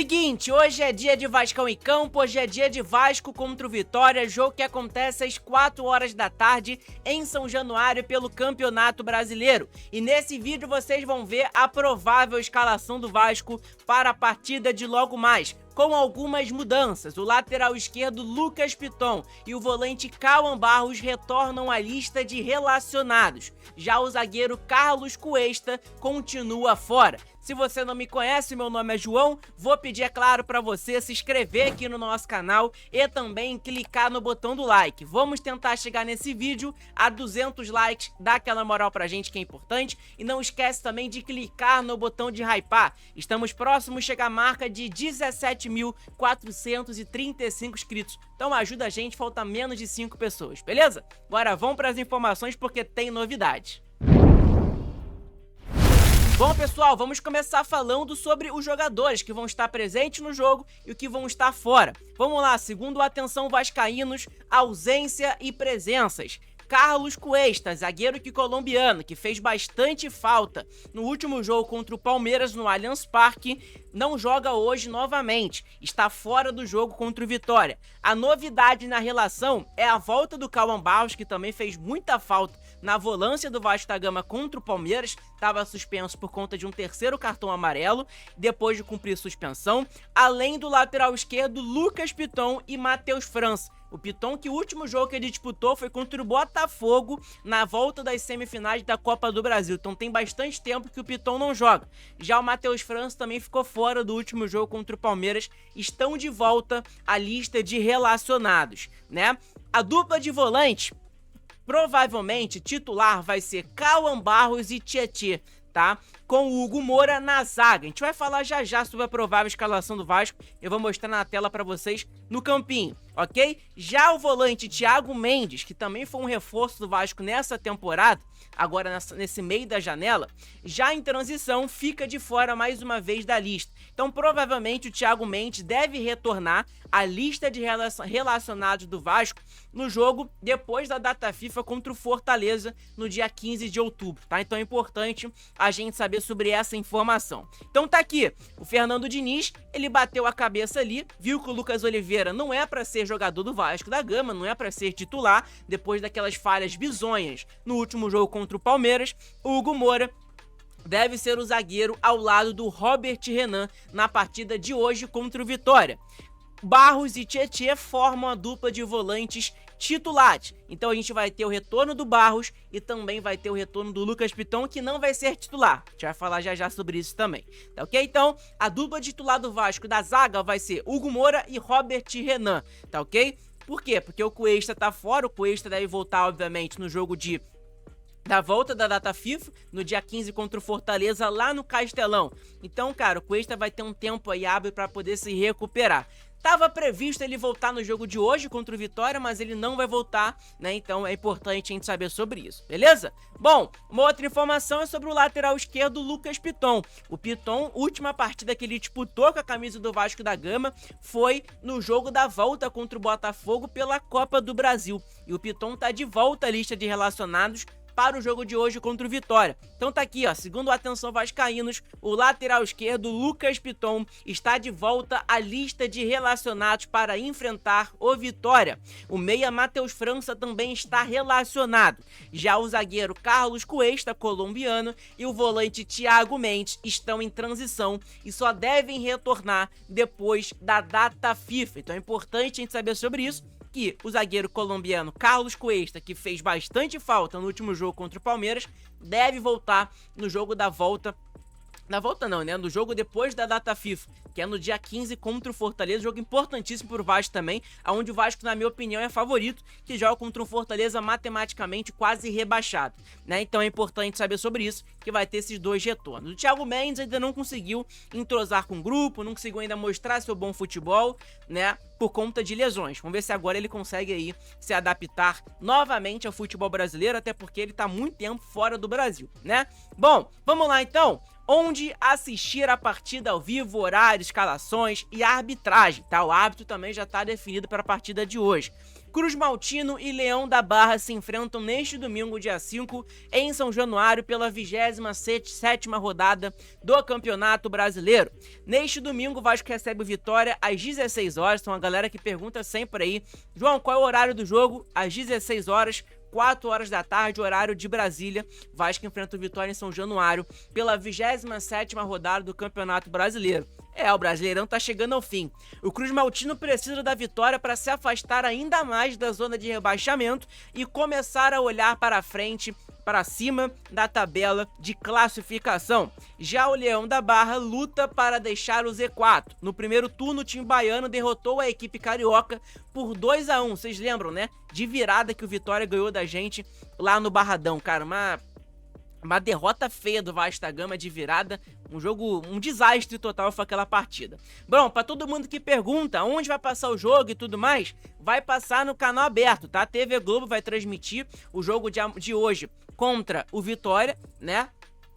Seguinte, hoje é dia de Vascão em campo, hoje é dia de Vasco contra o Vitória, jogo que acontece às 4 horas da tarde em São Januário pelo Campeonato Brasileiro. E nesse vídeo vocês vão ver a provável escalação do Vasco para a partida de logo mais, com algumas mudanças. O lateral esquerdo Lucas Piton e o volante Cauã Barros retornam à lista de relacionados. Já o zagueiro Carlos Cuesta continua fora. Se você não me conhece, meu nome é João, vou pedir, é claro, para você se inscrever aqui no nosso canal e também clicar no botão do like. Vamos tentar chegar nesse vídeo a 200 likes, dá aquela moral pra gente que é importante. E não esquece também de clicar no botão de hypar. Estamos próximos de chegar à marca de 17.435 inscritos. Então ajuda a gente, falta menos de 5 pessoas, beleza? Agora vamos para as informações porque tem novidade. Bom, pessoal, vamos começar falando sobre os jogadores que vão estar presentes no jogo e o que vão estar fora. Vamos lá, segundo o Atenção Vascaínos, ausência e presenças. Carlos Cuesta, zagueiro colombiano, que fez bastante falta no último jogo contra o Palmeiras no Allianz Parque, não joga hoje novamente, está fora do jogo contra o Vitória. A novidade na relação é a volta do Cauã Barros, que também fez muita falta na volância do Vasco da Gama contra o Palmeiras, estava suspenso por conta de um terceiro cartão amarelo, depois de cumprir suspensão, além do lateral esquerdo Lucas Piton e Matheus França. O Piton, que o último jogo que ele disputou foi contra o Botafogo na volta das semifinais da Copa do Brasil. Então tem bastante tempo que o Piton não joga. Já o Matheus França também ficou fora do último jogo contra o Palmeiras. Estão de volta à lista de relacionados, né? A dupla de volante, provavelmente titular, vai ser Cauã Barros e Tietê, tá? Com o Hugo Moura na zaga. A gente vai falar já já sobre a provável escalação do Vasco. Eu vou mostrar na tela para vocês no campinho, ok? Já o volante Thiago Mendes, que também foi um reforço do Vasco nessa temporada, agora nesse meio da janela, já em transição fica de fora mais uma vez da lista. Então provavelmente o Thiago Mendes deve retornar à lista de relacionados do Vasco no jogo depois da data FIFA contra o Fortaleza no dia 15 de outubro, tá? Então é importante a gente saber sobre essa informação. Então tá aqui, o Fernando Diniz, ele bateu a cabeça ali, viu que o Lucas Oliveira não é para ser jogador do Vasco da Gama, não é para ser titular, depois daquelas falhas bizonhas no último jogo contra o Palmeiras. O Hugo Moura deve ser o zagueiro ao lado do Robert Renan na partida de hoje contra o Vitória. Barros e Tietê formam a dupla de volantes titulares. Então a gente vai ter o retorno do Barros e também vai ter o retorno do Lucas Piton, que não vai ser titular. A gente vai falar já já sobre isso também, tá ok? Então a dupla titular do Vasco da zaga vai ser Hugo Moura e Robert Renan, tá ok? Por quê? Porque o Cuesta tá fora, o Cuesta deve voltar obviamente no jogo da volta da data FIFA, no dia 15 contra o Fortaleza, lá no Castelão. Então, cara, o Cuesta vai ter um tempo aí hábil para poder se recuperar. Tava previsto ele voltar no jogo de hoje contra o Vitória, mas ele não vai voltar, né? Então é importante a gente saber sobre isso, beleza? Bom, uma outra informação é sobre o lateral esquerdo Lucas Piton. O Piton, última partida que ele disputou com a camisa do Vasco da Gama foi no jogo da volta contra o Botafogo pela Copa do Brasil. E o Piton tá de volta à lista de relacionados para o jogo de hoje contra o Vitória. Então tá aqui, ó, segundo o Atenção Vascaínos, o lateral esquerdo Lucas Piton está de volta à lista de relacionados para enfrentar o Vitória. O meia Matheus França também está relacionado. Já o zagueiro Carlos Cuesta, colombiano, e o volante Thiago Mendes estão em transição e só devem retornar depois da data FIFA. Então é importante a gente saber sobre isso, que o zagueiro colombiano Carlos Cuesta, que fez bastante falta no último jogo contra o Palmeiras, deve voltar no jogo da volta. Na volta não, né? No jogo depois da data FIFA, que é no dia 15 contra o Fortaleza, jogo importantíssimo pro Vasco também, onde o Vasco, na minha opinião, é favorito, que joga contra um Fortaleza matematicamente quase rebaixado, né? Então é importante saber sobre isso, que vai ter esses dois retornos. O Thiago Mendes ainda não conseguiu entrosar com o grupo, não conseguiu ainda mostrar seu bom futebol, né? Por conta de lesões. Vamos ver se agora ele consegue aí se adaptar novamente ao futebol brasileiro, até porque ele tá muito tempo fora do Brasil, né? Bom, vamos lá então. onde assistir a partida ao vivo, horário, escalações e arbitragem, tá? O árbitro também já está definido para a partida de hoje. Cruz Maltino e Leão da Barra se enfrentam neste domingo, dia 5, em São Januário, pela 27ª rodada do Campeonato Brasileiro. Neste domingo, o Vasco recebe o Vitória às 16 horas. Então a galera que pergunta sempre aí: João, qual é o horário do jogo? Às 16 horas, 4 horas da tarde, horário de Brasília. Vasco enfrenta o Vitória em São Januário pela 27ª rodada do Campeonato Brasileiro. O Brasileirão tá chegando ao fim. O Cruz Maltino precisa da vitória para se afastar ainda mais da zona de rebaixamento e começar a olhar para frente, para cima da tabela de classificação. Já o Leão da Barra luta para deixar o Z4. No primeiro turno, o time baiano derrotou a equipe carioca por 2-1. Vocês lembram, né? De virada que o Vitória ganhou da gente lá no Barradão. Cara, uma derrota feia do Vasco da Gama de virada, um desastre total foi aquela partida. Bom, pra todo mundo que pergunta onde vai passar o jogo e tudo mais, vai passar no canal aberto, tá? A TV Globo vai transmitir o jogo de hoje contra o Vitória, né?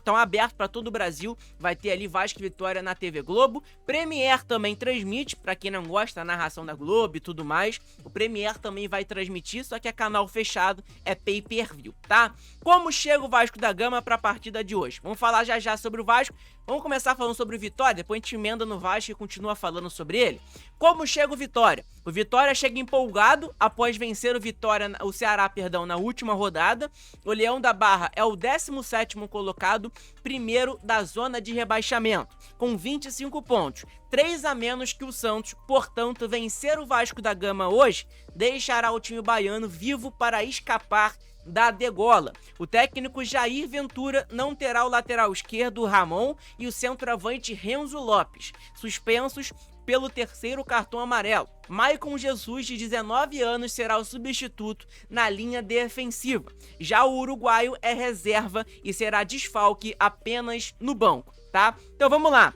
Então aberto para todo o Brasil, vai ter ali Vasco e Vitória na TV Globo. Premiere também transmite, para quem não gosta da narração da Globo e tudo mais. O Premiere também vai transmitir, só que é canal fechado, é pay-per-view, tá? Como chega o Vasco da Gama para a partida de hoje? Vamos falar já sobre o Vasco. Vamos começar falando sobre o Vitória, depois a gente emenda no Vasco e continua falando sobre ele. Como chega o Vitória? O Vitória chega empolgado após vencer o Ceará, na última rodada. O Leão da Barra é o 17º colocado, primeiro da zona de rebaixamento, com 25 pontos, 3 a menos que o Santos. Portanto, vencer o Vasco da Gama hoje deixará o time baiano vivo para escapar da degola. O técnico Jair Ventura não terá o lateral esquerdo Ramon e o centroavante Renzo Lopes, suspensos pelo 3º cartão amarelo. Maicon Jesus, de 19 anos, será o substituto na linha defensiva. Já o uruguaio é reserva e será desfalque apenas no banco, tá? Então vamos lá.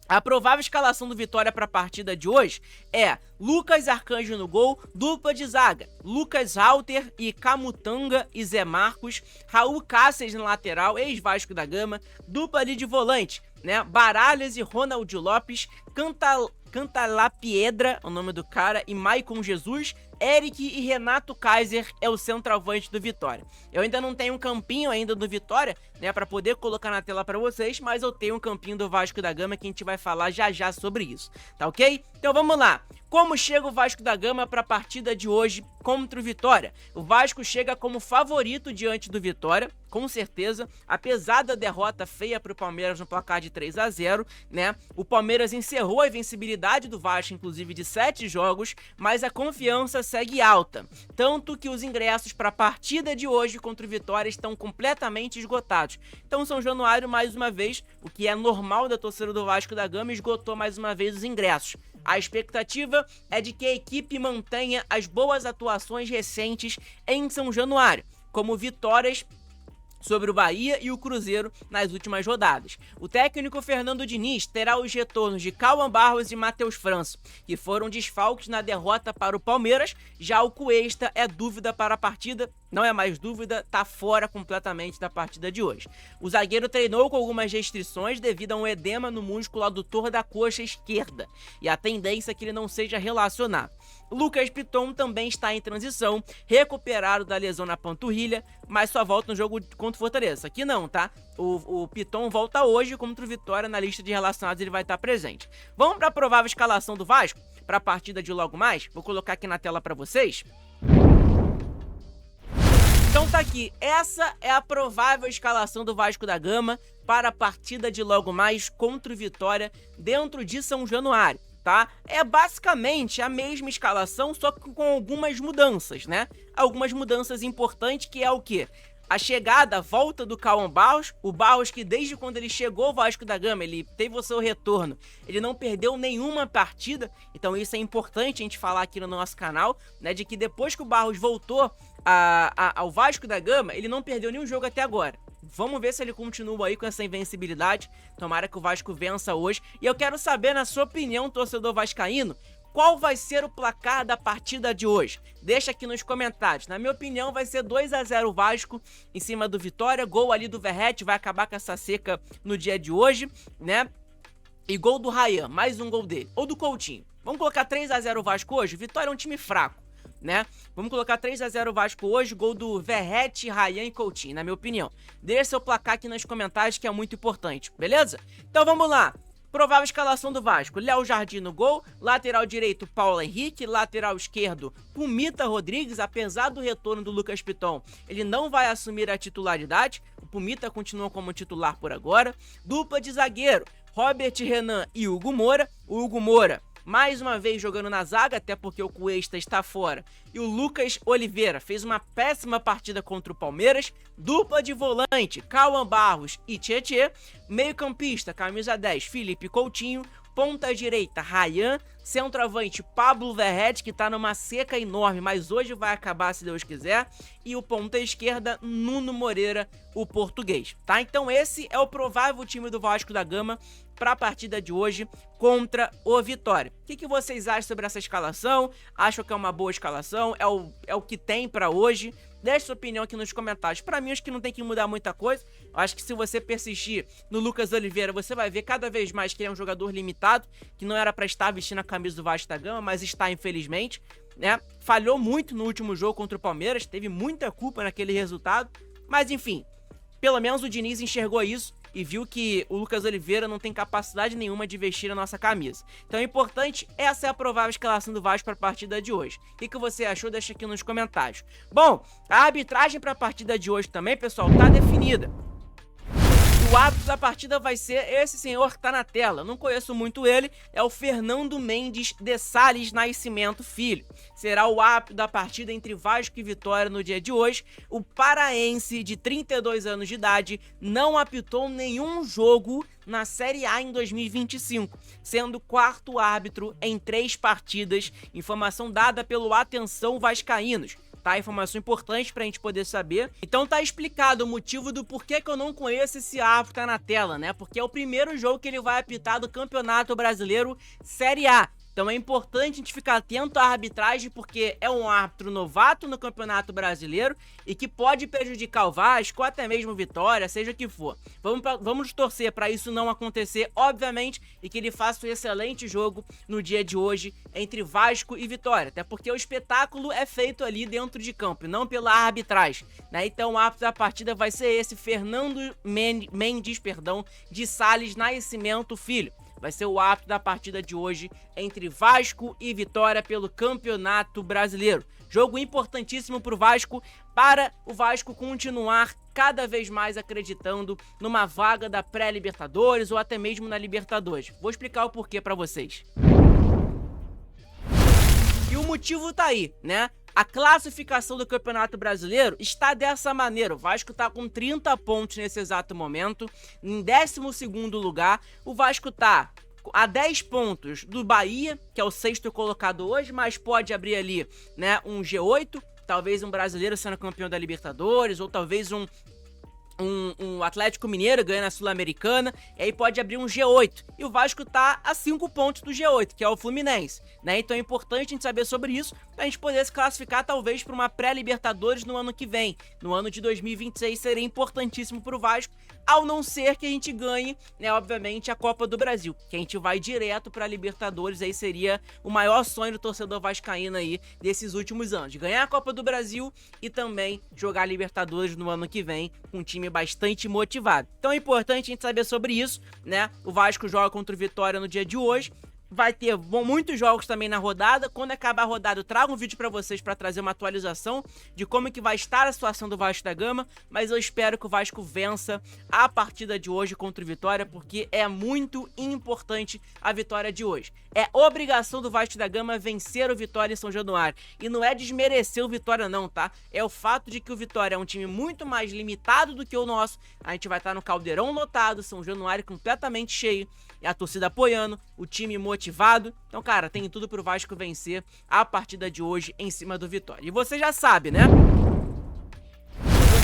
A provável escalação do Vitória para a partida de hoje é Lucas Arcanjo no gol, dupla de zaga, Lucas Halter e Camutanga e Zé Marcos, Raul Cáceres na lateral, ex-Vasco da Gama, dupla ali de volante, né? Baralhas e Ronald Lopes, Cantalapiedra, o nome do cara, e Maicon Jesus. Eric e Renato Kaiser é o centroavante do Vitória. Eu ainda não tenho um campinho ainda do Vitória, né, para poder colocar na tela para vocês, mas eu tenho um campinho do Vasco da Gama que a gente vai falar já sobre isso, tá ok? Então vamos lá. Como chega o Vasco da Gama para a partida de hoje contra o Vitória? O Vasco chega como favorito diante do Vitória, com certeza, apesar da derrota feia para o Palmeiras no placar de 3-0, né? O Palmeiras encerrou a invencibilidade do Vasco, inclusive de 7 jogos, mas a confiança segue alta, tanto que os ingressos para a partida de hoje contra o Vitória estão completamente esgotados. Então São Januário, mais uma vez, o que é normal da torcida do Vasco da Gama, esgotou mais uma vez os ingressos. A expectativa é de que a equipe mantenha as boas atuações recentes em São Januário, como vitórias sobre o Bahia e o Cruzeiro nas últimas rodadas. O técnico Fernando Diniz terá os retornos de Cauã Barros e Matheus França, que foram desfalques na derrota para o Palmeiras. Já o Cuesta é dúvida para a partida, não é mais dúvida, tá fora completamente da partida de hoje. O zagueiro treinou com algumas restrições devido a um edema no músculo adutor da coxa esquerda, e a tendência é que ele não seja relacionado. Lucas Piton também está em transição, recuperado da lesão na panturrilha, mas só volta no jogo contra o Fortaleza. Aqui não, tá? O Piton volta hoje contra o Vitória, na lista de relacionados ele vai estar presente. Vamos para a provável escalação do Vasco para a partida de logo mais? Vou colocar aqui na tela para vocês. Então tá aqui, essa é a provável escalação do Vasco da Gama para a partida de logo mais contra o Vitória dentro de São Januário, tá? É basicamente a mesma escalação, só que com algumas mudanças, né? Algumas mudanças importantes, que é o quê? A chegada, a volta do Cauã Barros, o Barros que desde quando ele chegou ao Vasco da Gama, ele teve o seu retorno, ele não perdeu nenhuma partida, então isso é importante a gente falar aqui no nosso canal, né, de que depois que o Barros voltou ao Vasco da Gama, ele não perdeu nenhum jogo até agora. Vamos ver se ele continua aí com essa invencibilidade, tomara que o Vasco vença hoje, e eu quero saber, na sua opinião, torcedor vascaíno, Qual vai ser o placar da partida de hoje? Deixa aqui nos comentários. Na minha opinião, vai ser 2-0 Vasco em cima do Vitória. Gol ali do Verratti, vai acabar com essa seca no dia de hoje, né? E gol do Ryan, mais um gol dele. Ou do Coutinho. Vamos colocar 3-0 Vasco hoje? Vitória é um time fraco, né? Vamos colocar 3-0 Vasco hoje, gol do Verratti, Ryan e Coutinho, na minha opinião. Deixa seu placar aqui nos comentários que é muito importante, beleza? Então vamos lá. Provável escalação do Vasco: Léo Jardim no gol, lateral direito Paulo Henrique, lateral esquerdo Pumita Rodrigues. Apesar do retorno do Lucas Piton, ele não vai assumir a titularidade, o Pumita continua como titular por agora. Dupla de zagueiro: Robert Renan e Hugo Moura. O Hugo Moura mais uma vez jogando na zaga, até porque o Cuesta está fora. E o Lucas Oliveira fez uma péssima partida contra o Palmeiras. Dupla de volante, Cauã Barros e Tietê. Meio campista, camisa 10, Felipe Coutinho. Ponta direita, Ryan. Centroavante, Pablo Verratti, que tá numa seca enorme, mas hoje vai acabar se Deus quiser. E o ponta esquerda, Nuno Moreira, o português, tá? Então esse é o provável time do Vasco da Gama para a partida de hoje contra o Vitória. O que vocês acham sobre essa escalação? Acham que é uma boa escalação? É o que tem para hoje? Deixe sua opinião aqui nos comentários. Para mim, acho que não tem que mudar muita coisa. Eu acho que se você persistir no Lucas Oliveira, você vai ver cada vez mais que ele é um jogador limitado, que não era para estar vestindo a camisa do Vasco da Gama, mas está, infelizmente, né? Falhou muito no último jogo contra o Palmeiras, teve muita culpa naquele resultado, mas enfim, pelo menos o Diniz enxergou isso e viu que o Lucas Oliveira não tem capacidade nenhuma de vestir a nossa camisa. Então é importante, essa é a provável escalação do Vasco para a partida de hoje. O que você achou? Deixa aqui nos comentários. Bom, a arbitragem para a partida de hoje também, pessoal, tá definida. O árbitro da partida vai ser esse senhor que tá na tela. Não conheço muito ele, é o Fernando Mendes de Sales Nascimento Filho. Será o árbitro da partida entre Vasco e Vitória no dia de hoje. O paraense de 32 anos de idade não apitou nenhum jogo na Série A em 2025, sendo o quarto árbitro em 3 partidas. Informação dada pelo Atenção Vascaínos. Tá? Informação importante pra gente poder saber. Então tá explicado o motivo do porquê que eu não conheço esse árbitro que tá na tela, né? Porque é o primeiro jogo que ele vai apitar do Campeonato Brasileiro Série A. Então é importante a gente ficar atento à arbitragem, porque é um árbitro novato no Campeonato Brasileiro e que pode prejudicar o Vasco, ou até mesmo Vitória, seja o que for. Vamos torcer para isso não acontecer, obviamente, e que ele faça um excelente jogo no dia de hoje entre Vasco e Vitória, até porque o espetáculo é feito ali dentro de campo, e não pela arbitragem, né? Então o árbitro da partida vai ser esse Fernando Mendes, de Sales Nascimento Filho. Vai ser o árbitro da partida de hoje entre Vasco e Vitória pelo Campeonato Brasileiro. Jogo importantíssimo para o Vasco continuar cada vez mais acreditando numa vaga da pré-Libertadores ou até mesmo na Libertadores. Vou explicar o porquê para vocês. E o motivo tá aí, né? A classificação do Campeonato Brasileiro está dessa maneira. O Vasco está com 30 pontos nesse exato momento. Em 12º lugar, o Vasco está a 10 pontos do Bahia, que é o 6º colocado hoje, mas pode abrir ali, né, um G8, talvez um brasileiro sendo campeão da Libertadores, ou talvez um Atlético Mineiro ganhando a Sul-Americana, e aí pode abrir um G8. E o Vasco tá a 5 pontos do G8, que é o Fluminense, né? Então é importante a gente saber sobre isso, pra gente poder se classificar talvez para uma pré-Libertadores no ano que vem. No ano de 2026 seria importantíssimo pro Vasco, ao não ser que a gente ganhe, né, obviamente, a Copa do Brasil, que a gente vai direto pra Libertadores. Aí seria o maior sonho do torcedor vascaíno aí desses últimos anos, de ganhar a Copa do Brasil e também jogar Libertadores no ano que vem com um time bastante motivado. Então é importante a gente saber sobre isso, né? O Vasco joga contra o Vitória no dia de hoje. Vai ter muitos jogos também na rodada. Quando acabar a rodada, eu trago um vídeo pra vocês pra trazer uma atualização de como que vai estar a situação do Vasco da Gama, mas eu espero que o Vasco vença a partida de hoje contra o Vitória, porque é muito importante a vitória de hoje. É obrigação do Vasco da Gama vencer o Vitória em São Januário. E não é desmerecer o Vitória não, tá? É o fato de que o Vitória é um time muito mais limitado do que o nosso. A gente vai estar no Caldeirão lotado, São Januário completamente cheio, a torcida apoiando, o time motivado. Então, cara, tem tudo pro Vasco vencer a partida de hoje em cima do Vitória. E você já sabe, né?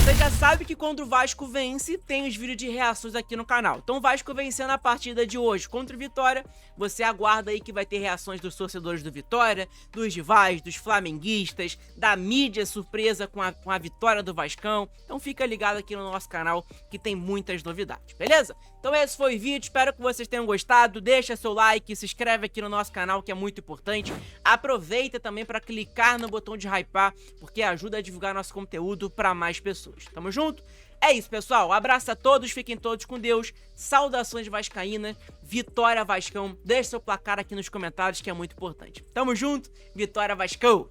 Você já sabe que quando o Vasco vence, tem os vídeos de reações aqui no canal. Então o Vasco vencendo a partida de hoje contra o Vitória, você aguarda aí que vai ter reações dos torcedores do Vitória, dos rivais, dos flamenguistas, da mídia surpresa com a vitória do Vascão. Então fica ligado aqui no nosso canal que tem muitas novidades, beleza? Então esse foi o vídeo, espero que vocês tenham gostado, deixa seu like, se inscreve aqui no nosso canal que é muito importante. Aproveita também para clicar no botão de hypar, porque ajuda a divulgar nosso conteúdo para mais pessoas. Tamo junto? É isso, pessoal. Abraço a todos, fiquem todos com Deus. Saudações vascaínas, vitória Vascão. Deixe seu placar aqui nos comentários que é muito importante. Tamo junto, vitória Vascão!